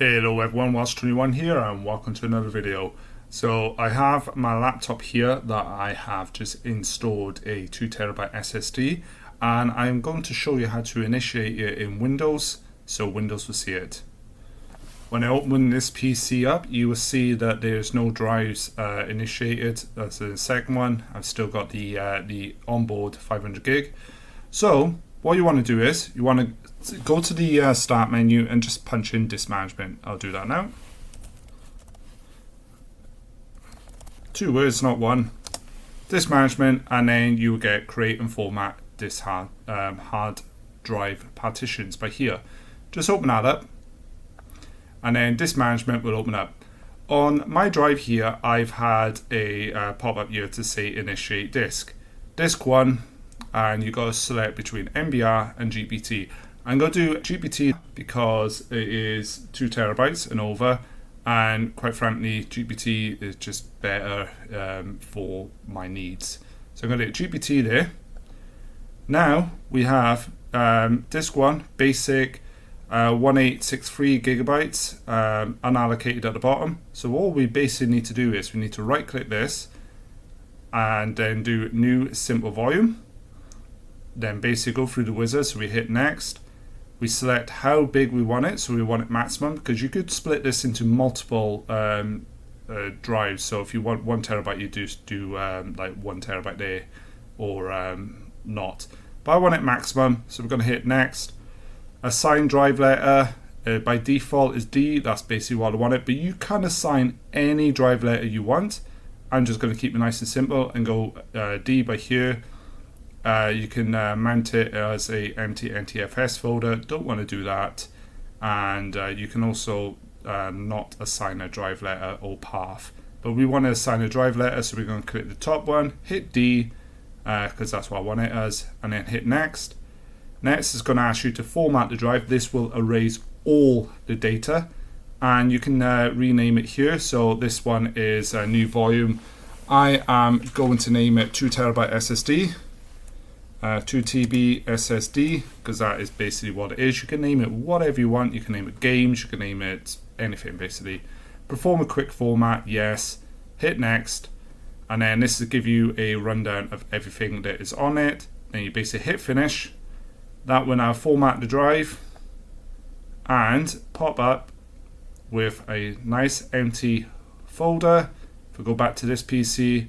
Hello everyone, Welsh21 here and welcome to another video. So I have my laptop here that I have just installed a 2TB SSD, and I'm going to show you how to initiate it in Windows so Windows will see it. When I open this PC up, you will see that there's no drives initiated. That's the second one. I've still got the onboard 500 gig. So what you want to do is you want to go to the start menu and just punch in disk management. I'll do that now. 2 words, not one. Disk management, and then you will get create and format disk hard drive partitions by here. Just open that up, and then disk management will open up. On my drive here, I've had a pop-up here to say initiate disk. Disk 1, and you got to select between MBR and GPT. I'm going to do GPT because it is 2TB and over, and quite frankly GPT is just better for my needs. So I'm going to hit GPT there. Now we have disk 1 basic 1863 gigabytes unallocated at the bottom. So all we basically need to do is we need to right click this and then do new simple volume, then basically go through the wizard. So we hit next. We select how big we want it, so we want it maximum, because you could split this into multiple drives. So if you want 1TB, you just do like 1TB there, or not. But I want it maximum, so we're going to hit next. Assign drive letter by default is D. That's basically what I want it, but you can assign any drive letter you want. I'm just going to keep it nice and simple and go D by here. You can mount it as a empty NTFS folder. Don't want to do that. And you can also not assign a drive letter or path, but we want to assign a drive letter, so we're going to click the top one, hit D, because that's what I want it as, and then hit next. Next is going to ask you to format the drive. This will erase all the data, and you can rename it here. So this one is a new volume. I am going to name it 2TB SSD. 2TB SSD, because that is basically what it is. You can name it whatever you want. You can name it games, you can name it anything basically. Perform a quick format, yes. Hit next, and then this will give you a rundown of everything that is on it. Then you basically hit finish. That will now format the drive and pop up with a nice empty folder. If we go back to this PC,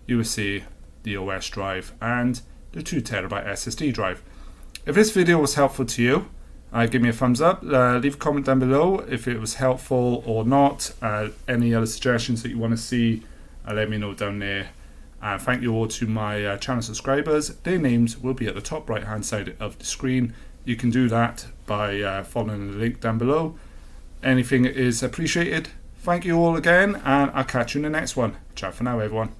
you will see the OS drive and the 2TB SSD drive. If this video was helpful to you, give me a thumbs up, leave a comment down below if it was helpful or not. Any other suggestions that you want to see, let me know down there. Thank you all to my channel subscribers. Their names will be at the top right hand side of the screen. You can do that by following the link down below. Anything is appreciated. Thank you all again, and I'll catch you in the next one. Ciao for now, everyone.